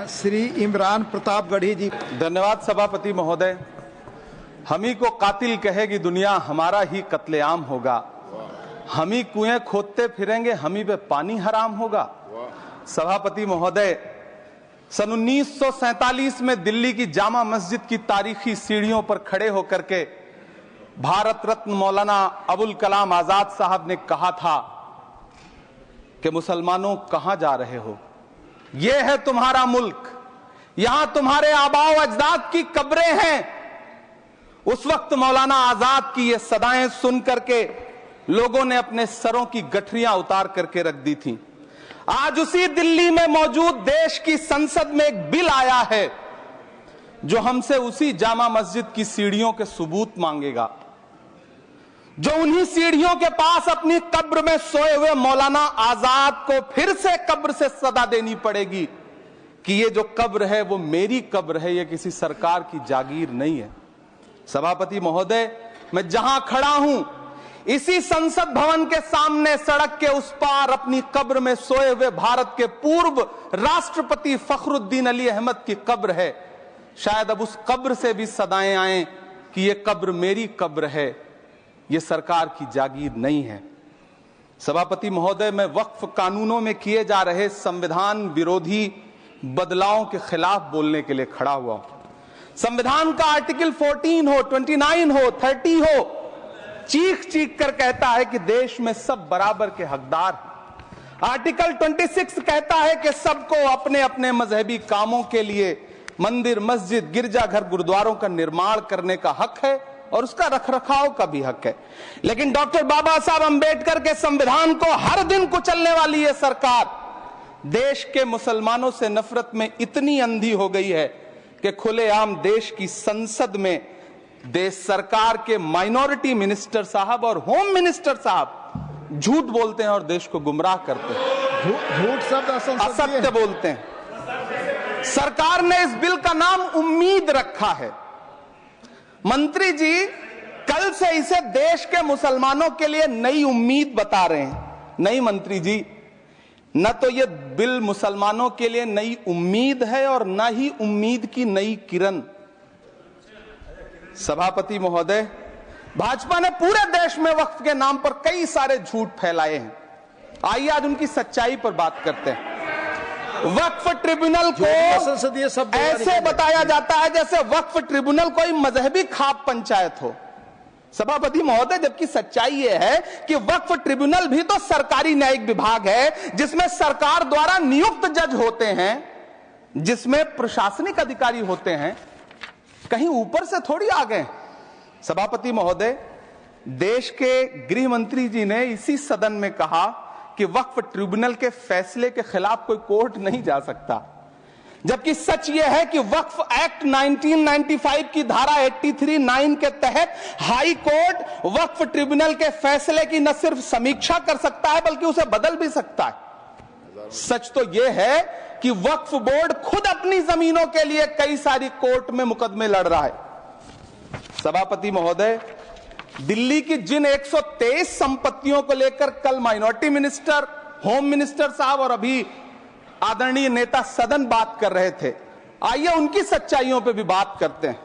श्री इमरान प्रतापगढ़ी जी। धन्यवाद सभापति महोदय। हम ही को कातिल कहेगी दुनिया, हमारा ही कत्लेआम होगा। हम ही कुएं खोदते फिरेंगे, हम ही पे पानी हराम होगा। सभापति महोदय, सन 1947 में दिल्ली की जामा मस्जिद की तारीखी सीढ़ियों पर खड़े होकर के भारत रत्न मौलाना अबुल कलाम आजाद साहब ने कहा था कि मुसलमानों कहां जा रहे हो, यह है तुम्हारा मुल्क, यहां तुम्हारे आबाओ अजदाद की कब्रें हैं। उस वक्त मौलाना आजाद की ये सदाएं सुन करके लोगों ने अपने सरों की गठरियां उतार करके रख दी थी। आज उसी दिल्ली में मौजूद देश की संसद में एक बिल आया है जो हमसे उसी जामा मस्जिद की सीढ़ियों के सबूत मांगेगा, जो उन्हीं सीढ़ियों के पास अपनी कब्र में सोए हुए मौलाना आजाद को फिर से कब्र से सदा देनी पड़ेगी कि ये जो कब्र है वो मेरी कब्र है, ये किसी सरकार की जागीर नहीं है। सभापति महोदय, मैं जहां खड़ा हूं इसी संसद भवन के सामने सड़क के उस पार अपनी कब्र में सोए हुए भारत के पूर्व राष्ट्रपति फखरुद्दीन अली अहमद की कब्र है। शायद अब उस कब्र से भी सदाएं आए कि ये कब्र मेरी कब्र है, ये सरकार की जागीर नहीं है। सभापति महोदय, मैं वक्फ कानूनों में किए जा रहे संविधान विरोधी बदलावों के खिलाफ बोलने के लिए खड़ा हुआ हूं। संविधान का आर्टिकल 14 हो, 29 हो, 30 हो, चीख चीख कर कहता है कि देश में सब बराबर के हकदार हैं। आर्टिकल 26 कहता है कि सबको अपने अपने मजहबी कामों के लिए मंदिर, मस्जिद, गिरजाघर, गुरुद्वारों का निर्माण करने का हक है और उसका रखरखाव का भी हक है। लेकिन डॉक्टर बाबा साहब अंबेडकर के संविधान को हर दिन कुचलने वाली ये सरकार देश के मुसलमानों से नफरत में इतनी अंधी हो गई है कि खुलेआम देश की संसद में देश सरकार के माइनॉरिटी मिनिस्टर साहब और होम मिनिस्टर साहब झूठ बोलते हैं और देश को गुमराह करते हैं। झूठ शब्द असत्य बोलते हैं। सरकार ने इस बिल का नाम उम्मीद रखा है। मंत्री जी कल से इसे देश के मुसलमानों के लिए नई उम्मीद बता रहे हैं। नहीं मंत्री जी, न तो यह बिल मुसलमानों के लिए नई उम्मीद है और न ही उम्मीद की नई किरण। सभापति महोदय, भाजपा ने पूरे देश में वक्फ के नाम पर कई सारे झूठ फैलाए हैं। आइए आज उनकी सच्चाई पर बात करते हैं। वक्फ ट्रिब्यूनल को ऐसे बताया जाता है जैसे वक्फ ट्रिब्यूनल कोई मजहबी खाप पंचायत हो। सभापति महोदय, जबकि सच्चाई यह है कि वक्फ ट्रिब्यूनल भी तो सरकारी न्यायिक विभाग है जिसमें सरकार द्वारा नियुक्त जज होते हैं, जिसमें प्रशासनिक अधिकारी होते हैं, कहीं ऊपर से थोड़ी आ गए। सभापति महोदय, देश के गृह मंत्री जी ने इसी सदन में कहा कि वक्फ ट्रिब्यूनल के फैसले के खिलाफ कोई कोर्ट नहीं जा सकता, जबकि सच यह है कि वक्फ एक्ट 1995 की धारा 83(9) के तहत हाई कोर्ट वक्फ ट्रिब्यूनल के फैसले की न सिर्फ समीक्षा कर सकता है बल्कि उसे बदल भी सकता है। सच तो यह है कि वक्फ बोर्ड खुद अपनी जमीनों के लिए कई सारी कोर्ट में मुकदमे लड़ रहा है। सभापति महोदय, दिल्ली की जिन 123 संपत्तियों को लेकर कल माइनॉरिटी मिनिस्टर, होम मिनिस्टर साहब और अभी आदरणीय नेता सदन बात कर रहे थे, आइए उनकी सच्चाइयों पे भी बात करते हैं।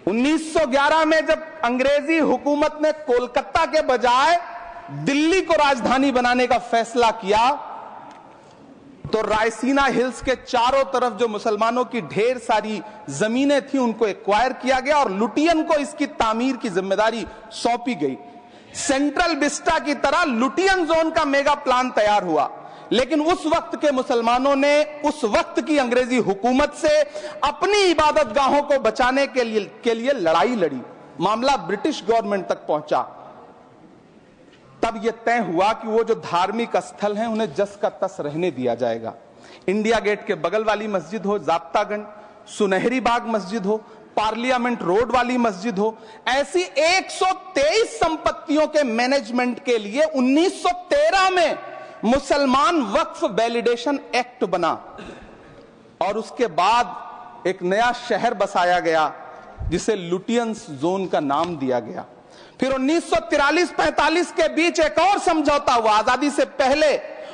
1911 में जब अंग्रेजी हुकूमत ने कोलकाता के बजाय दिल्ली को राजधानी बनाने का फैसला किया तो रायसीना हिल्स के चारों तरफ जो मुसलमानों की ढेर सारी जमीनें थी उनको एक्वायर किया गया और लुटियन को इसकी तामीर की जिम्मेदारी सौंपी गई। सेंट्रल विस्टा की तरह लुटियन जोन का मेगा प्लान तैयार हुआ, लेकिन उस वक्त के मुसलमानों ने उस वक्त की अंग्रेजी हुकूमत से अपनी इबादत गाहों को बचाने के लिए लड़ाई लड़ी। मामला ब्रिटिश गवर्नमेंट तक पहुंचा। तब यह तय हुआ कि वो जो धार्मिक स्थल हैं उन्हें जस का तस रहने दिया जाएगा। इंडिया गेट के बगल वाली मस्जिद हो, जाप्तागंज, सुनहरी बाग मस्जिद हो, पार्लियामेंट रोड वाली मस्जिद हो, ऐसी 123 संपत्तियों के मैनेजमेंट के लिए 1913 में मुसलमान वक्फ वैलिडेशन एक्ट बना और उसके बाद एक नया शहर बसाया गया जिसे लुटियंस जोन का नाम दिया गया। फिर 1943-45 के बीच एक और समझौता हुआ आजादी से पहले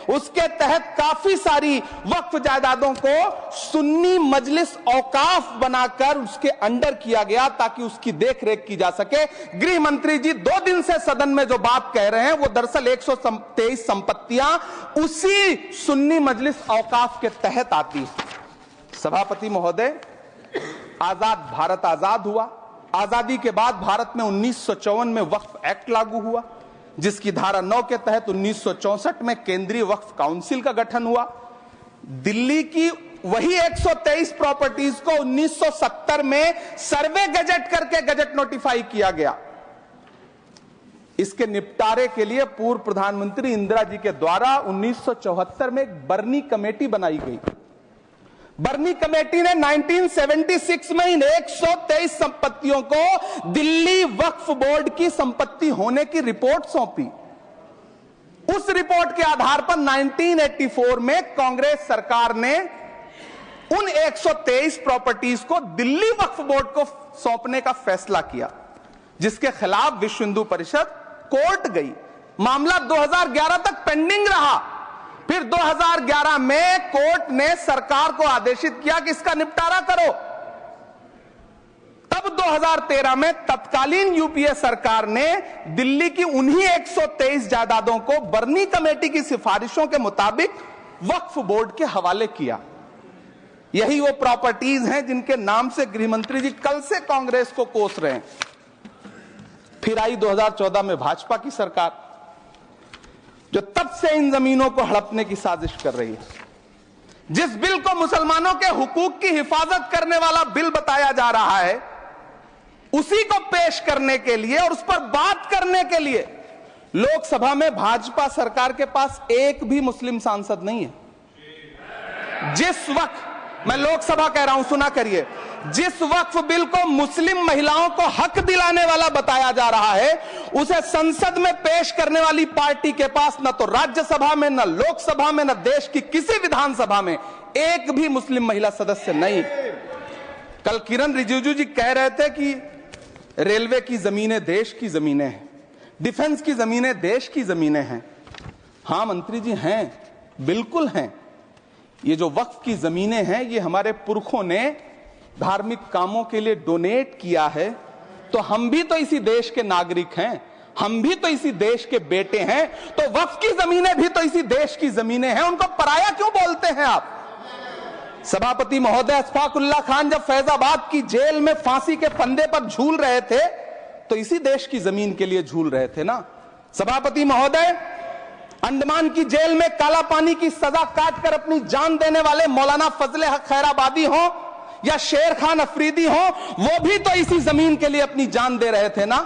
उसके तहत काफी सारी वक्फ जायदादों को सुन्नी मजलिस औकाफ बनाकर उसके अंडर किया गया ताकि उसकी देखरेख की जा सके। गृह मंत्री जी 2 दिन से सदन में जो बात कह रहे हैं वो दरअसल 123 संपत्तियां उसी सुन्नी मजलिस औकाफ के तहत आती है। सभापति महोदय, आजाद भारत आजाद हुआ। आजादी के बाद भारत में 1954 में वक्फ एक्ट लागू हुआ, जिसकी धारा 9 के तहत 1964 में केंद्रीय वक्फ काउंसिल का गठन हुआ। दिल्ली की वही 123 प्रॉपर्टीज को 1970 में सर्वे गजट करके गजट नोटिफाई किया गया। इसके निपटारे के लिए पूर्व प्रधानमंत्री इंदिरा जी के द्वारा 1974 में एक बर्नी कमेटी बनाई गई। बर्नी कमेटी ने 1976 में इन 123 संपत्तियों को दिल्ली वक्फ बोर्ड की संपत्ति होने की रिपोर्ट सौंपी। उस रिपोर्ट के आधार पर 1984 में कांग्रेस सरकार ने उन 123 प्रॉपर्टीज को दिल्ली वक्फ बोर्ड को सौंपने का फैसला किया, जिसके खिलाफ विश्व हिंदू परिषद कोर्ट गई। मामला 2011 तक पेंडिंग रहा। फिर 2011 में कोर्ट ने सरकार को आदेशित किया कि इसका निपटारा करो। तब 2013 में तत्कालीन यूपीए सरकार ने दिल्ली की उन्हीं 123 जायदादों को बर्नी कमेटी की सिफारिशों के मुताबिक वक्फ बोर्ड के हवाले किया। यही वो प्रॉपर्टीज हैं जिनके नाम से गृह मंत्री जी कल से कांग्रेस को कोस रहे हैं। फिर आई 2014 में भाजपा की सरकार, जो तब से इन जमीनों को हड़पने की साजिश कर रही है। जिस बिल को मुसलमानों के हुकूक की हिफाजत करने वाला बिल बताया जा रहा है, उसी को पेश करने के लिए और उस पर बात करने के लिए लोकसभा में भाजपा सरकार के पास एक भी मुस्लिम सांसद नहीं है। जिस वक्त, मैं लोकसभा कह रहा हूं, सुना करिए, जिस वक्फ बिल को मुस्लिम महिलाओं को हक दिलाने वाला बताया जा रहा है, उसे संसद में पेश करने वाली पार्टी के पास न तो राज्यसभा में, न लोकसभा में, न देश की किसी विधानसभा में एक भी मुस्लिम महिला सदस्य नहीं। कल किरण रिजिजू जी कह रहे थे कि रेलवे की जमीनें देश की जमीनें हैं, डिफेंस की जमीनें देश की जमीनें हैं। हां मंत्री जी, हैं, बिल्कुल हैं। ये जो वक्फ की जमीनें हैं, ये हमारे पुरखों ने धार्मिक कामों के लिए डोनेट किया है। तो हम भी तो इसी देश के नागरिक हैं, हम भी तो इसी देश के बेटे हैं। तो वक्फ की जमीनें भी तो इसी देश की जमीनें हैं, उनको पराया क्यों बोलते हैं आप? सभापति महोदय, अशफाकुल्लाह खान जब फैजाबाद की जेल में फांसी के फंदे पर झूल रहे थे तो इसी देश की जमीन के लिए झूल रहे थे ना। सभापति महोदय, अंडमान की जेल में काला पानी की सजा काटकर अपनी जान देने वाले मौलाना फजले हक खैराबादी हो या शेर खान अफरीदी हो, वो भी तो इसी जमीन के लिए अपनी जान दे रहे थे ना।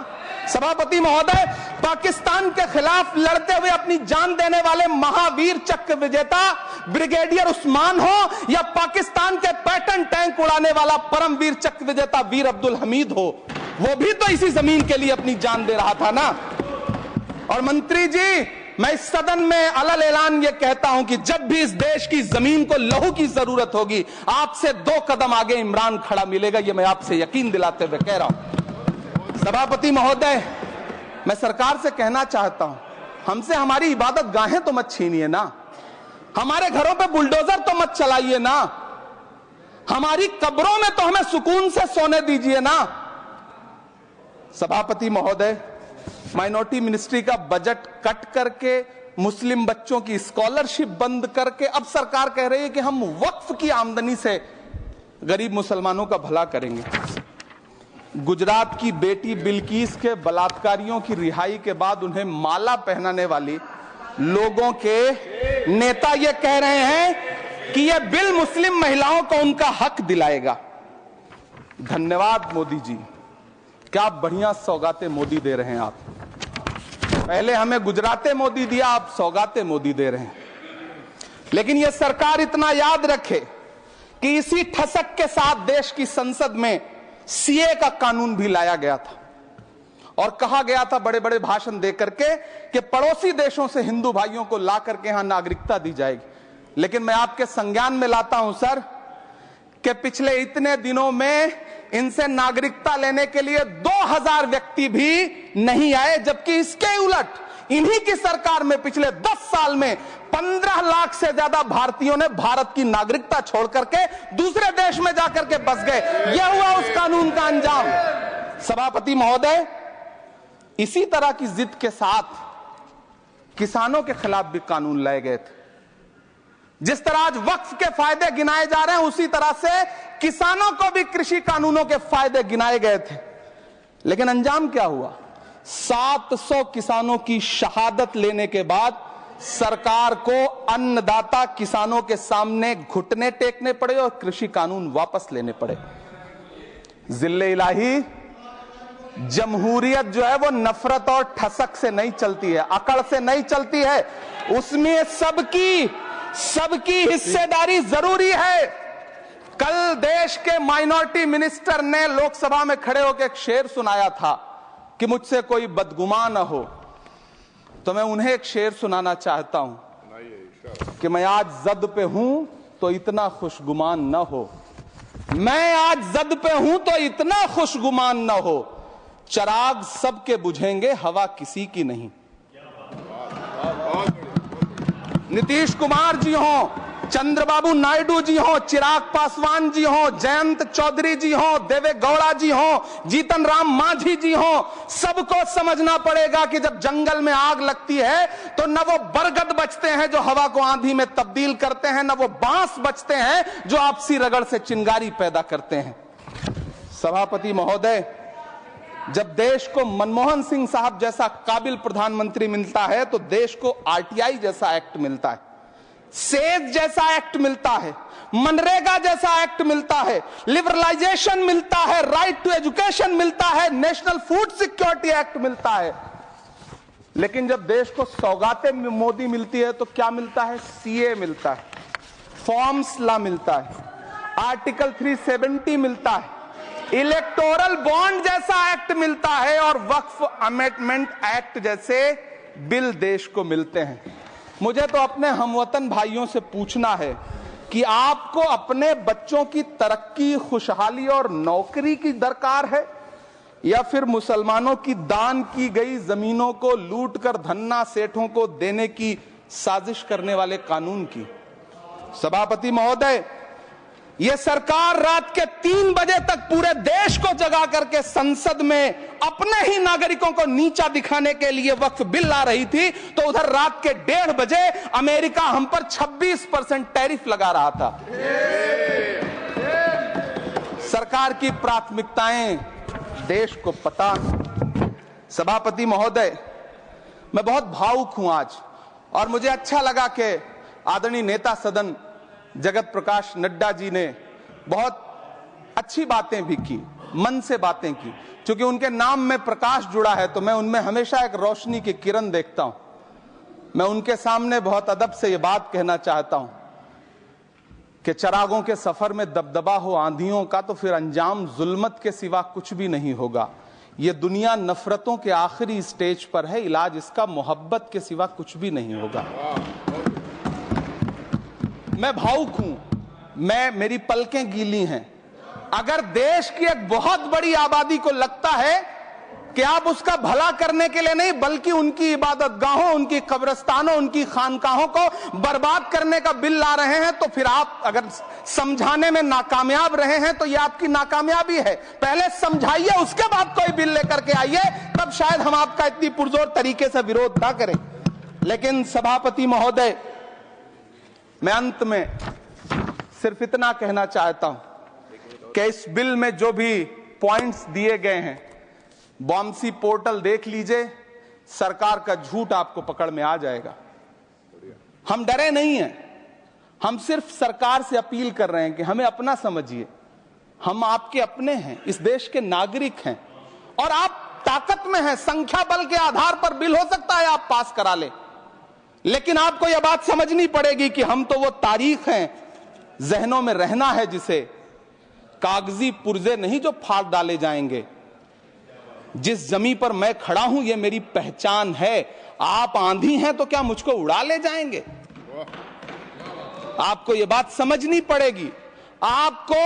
सभापति महोदय, पाकिस्तान के खिलाफ लड़ते हुए अपनी जान देने वाले महावीर चक्र विजेता ब्रिगेडियर उस्मान हो या पाकिस्तान के पैटर्न टैंक उड़ाने वाला परमवीर चक्र विजेता वीर अब्दुल हमीद हो, वो भी तो इसी जमीन के लिए अपनी जान दे रहा था ना। और मंत्री जी, मैं इस सदन में अलग ऐलान ये कहता हूं कि जब भी इस देश की जमीन को लहू की जरूरत होगी, आपसे 2 कदम आगे इमरान खड़ा मिलेगा, ये मैं आपसे यकीन दिलाते हुए कह रहा हूं। सभापति महोदय, मैं सरकार से कहना चाहता हूं, हमसे हमारी इबादत गाहें तो मत छीनिए ना, हमारे घरों पे बुलडोजर तो मत चलाइए ना, हमारी कब्रों में तो हमें सुकून से सोने दीजिए ना। सभापति महोदय, माइनॉरिटी मिनिस्ट्री का बजट कट करके, मुस्लिम बच्चों की स्कॉलरशिप बंद करके अब सरकार कह रही है कि हम वक्फ की आमदनी से गरीब मुसलमानों का भला करेंगे। गुजरात की बेटी बिल्किस के बलात्कारियों की रिहाई के बाद उन्हें माला पहनाने वाली लोगों के नेता ये कह रहे हैं कि यह बिल मुस्लिम महिलाओं को उनका हक दिलाएगा। धन्यवाद मोदी जी, क्या बढ़िया सौगातें मोदी दे रहे हैं आप। पहले हमें गुजराते मोदी दिया, आप सौगाते मोदी दे रहे हैं। लेकिन यह सरकार इतना याद रखे कि इसी ठसक के साथ देश की संसद में सीए का कानून भी लाया गया था और कहा गया था बड़े बड़े भाषण देकर के कि पड़ोसी देशों से हिंदू भाइयों को ला करके यहां नागरिकता दी जाएगी। लेकिन मैं आपके संज्ञान में लाता हूं सर कि पिछले इतने दिनों में इनसे नागरिकता लेने के लिए 2000 व्यक्ति भी नहीं आए, जबकि इसके उलट इन्हीं की सरकार में पिछले 10 साल में 15 लाख से ज्यादा भारतीयों ने भारत की नागरिकता छोड़ करके दूसरे देश में जाकर के बस गए। यह हुआ उस कानून का अंजाम। सभापति महोदय, इसी तरह की जिद के साथ किसानों के खिलाफ भी कानून लाए गए थे। जिस तरह आज वक्फ के फायदे गिनाए जा रहे हैं, उसी तरह से किसानों को भी कृषि कानूनों के फायदे गिनाए गए थे। लेकिन अंजाम क्या हुआ? 700 किसानों की शहादत लेने के बाद सरकार को अन्नदाता किसानों के सामने घुटने टेकने पड़े और कृषि कानून वापस लेने पड़े। जिल्ले इलाही, जमहूरियत जो है वो नफरत और ठसक से नहीं चलती है, अकड़ से नहीं चलती है, उसमें सबकी हिस्सेदारी जरूरी है। कल देश के माइनॉरिटी मिनिस्टर ने लोकसभा में खड़े होकर एक शेर सुनाया था कि मुझसे कोई बदगुमान न हो, तो मैं उन्हें एक शेर सुनाना चाहता हूं कि मैं आज जद पे हूं तो इतना खुशगुमान न हो, मैं आज जद पे हूं तो इतना खुशगुमान न हो, चराग सबके बुझेंगे हवा किसी की नहीं। नीतीश कुमार जी हो, चंद्रबाबू नायडू जी हो, चिराग पासवान जी हो, जयंत चौधरी जी हो, देवे गौड़ा जी हो, जीतन राम मांझी जी हो, सबको समझना पड़ेगा कि जब जंगल में आग लगती है तो न वो बरगद बचते हैं जो हवा को आंधी में तब्दील करते हैं, न वो बांस बचते हैं जो आपसी रगड़ से चिंगारी पैदा करते हैं। सभापति महोदय, जब देश को मनमोहन सिंह साहब जैसा काबिल प्रधानमंत्री मिलता है तो देश को आरटीआई जैसा एक्ट मिलता है, सेज जैसा एक्ट मिलता है, मनरेगा जैसा एक्ट मिलता है, लिबरलाइजेशन मिलता है, राइट टू एजुकेशन मिलता है, नेशनल फूड सिक्योरिटी एक्ट मिलता है। लेकिन जब देश को सौगातें मोदी मिलती है तो क्या मिलता है? सीए मिलता है, फॉर्म्स लॉ मिलता है, आर्टिकल 370 मिलता है, इलेक्टोरल बॉन्ड जैसा एक्ट मिलता है और वक्फ अमेंडमेंट एक्ट जैसे बिल देश को मिलते हैं। मुझे तो अपने हमवतन भाइयों से पूछना है कि आपको अपने बच्चों की तरक्की, खुशहाली और नौकरी की दरकार है या फिर मुसलमानों की दान की गई जमीनों को लूट कर धन्ना सेठों को देने की साजिश करने वाले कानून की? सभापति महोदय, यह सरकार रात के 3 बजे तक पूरे देश को जगा करके संसद में अपने ही नागरिकों को नीचा दिखाने के लिए वक्फ बिल ला रही थी, तो उधर रात के 1:30 बजे अमेरिका हम पर 26% टैरिफ लगा रहा था। सरकार की प्राथमिकताएं देश को पता। सभापति महोदय, मैं बहुत भावुक हूं आज, और मुझे अच्छा लगा कि आदरणीय नेता सदन जगत प्रकाश नड्डा जी ने बहुत अच्छी बातें भी की, मन से बातें की। क्योंकि उनके नाम में प्रकाश जुड़ा है तो मैं उनमें हमेशा एक रोशनी की किरण देखता हूं। मैं उनके सामने बहुत अदब से यह बात कहना चाहता हूं कि चरागों के सफर में दबदबा हो आंधियों का तो फिर अंजाम जुल्मत के सिवा कुछ भी नहीं होगा। यह दुनिया नफरतों के आखिरी स्टेज पर है, इलाज इसका मोहब्बत के सिवा कुछ भी नहीं होगा। मैं भावुक हूं, मेरी पलकें गीली हैं। अगर देश की एक बहुत बड़ी आबादी को लगता है कि आप उसका भला करने के लिए नहीं बल्कि उनकी इबादतगाहों, उनकी कब्रिस्तानों, उनकी खानकाहों को बर्बाद करने का बिल ला रहे हैं, तो फिर आप अगर समझाने में नाकामयाब रहे हैं तो यह आपकी नाकामयाबी है। पहले समझाइए, उसके बाद कोई बिल लेकर के आइए, तब शायद हम आपका इतनी पुरजोर तरीके से विरोध ना करें। लेकिन सभापति महोदय, मैं अंत में सिर्फ इतना कहना चाहता हूं कि इस बिल में जो भी पॉइंट्स दिए गए हैं, बॉम्सी पोर्टल देख लीजिए, सरकार का झूठ आपको पकड़ में आ जाएगा। हम डरे नहीं हैं, हम सिर्फ सरकार से अपील कर रहे हैं कि हमें अपना समझिए। हम आपके अपने हैं, इस देश के नागरिक हैं और आप ताकत में हैं। संख्या बल के आधार पर बिल हो सकता है आप पास करा ले, लेकिन आपको यह बात समझनी पड़ेगी कि हम तो वो तारीख हैं, जहनों में रहना है जिसे, कागजी पुर्जे नहीं जो फाड़ डाले जाएंगे। जिस जमी पर मैं खड़ा हूं ये मेरी पहचान है। आप आंधी हैं तो क्या मुझको उड़ा ले जाएंगे? आपको यह बात समझनी पड़ेगी। आपको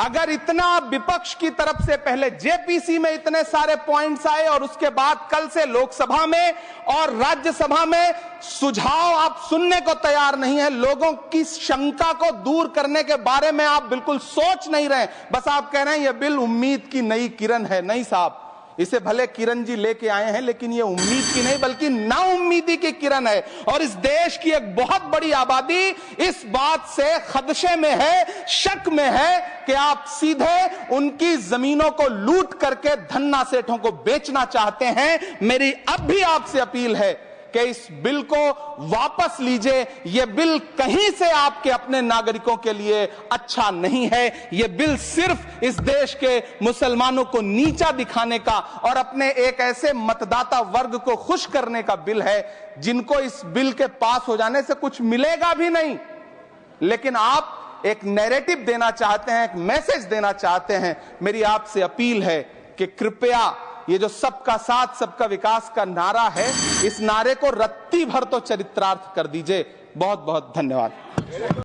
अगर इतना विपक्ष की तरफ से पहले जेपीसी में इतने सारे पॉइंट्स आए और उसके बाद कल से लोकसभा में और राज्यसभा में सुझाव आप सुनने को तैयार नहीं है, लोगों की शंका को दूर करने के बारे में आप बिल्कुल सोच नहीं रहे, बस आप कह रहे हैं यह बिल उम्मीद की नई किरण है। नहीं साहब, इसे भले किरण जी लेके आए हैं, लेकिन ये उम्मीद की नहीं बल्कि नाउम्मीदी की किरण है। और इस देश की एक बहुत बड़ी आबादी इस बात से खदशे में है, शक में है कि आप सीधे उनकी जमीनों को लूट करके धन्ना सेठों को बेचना चाहते हैं। मेरी अब भी आपसे अपील है कि इस बिल को वापस लीजिए। यह बिल कहीं से आपके अपने नागरिकों के लिए अच्छा नहीं है। यह बिल सिर्फ इस देश के मुसलमानों को नीचा दिखाने का और अपने एक ऐसे मतदाता वर्ग को खुश करने का बिल है जिनको इस बिल के पास हो जाने से कुछ मिलेगा भी नहीं। लेकिन आप एक नैरेटिव देना चाहते हैं, एक मैसेज देना चाहते हैं। मेरी आपसे अपील है कि कृपया ये जो सबका साथ सबका विकास का नारा है, इस नारे को रत्ती भर तो चरित्रार्थ कर दीजिए। बहुत बहुत धन्यवाद।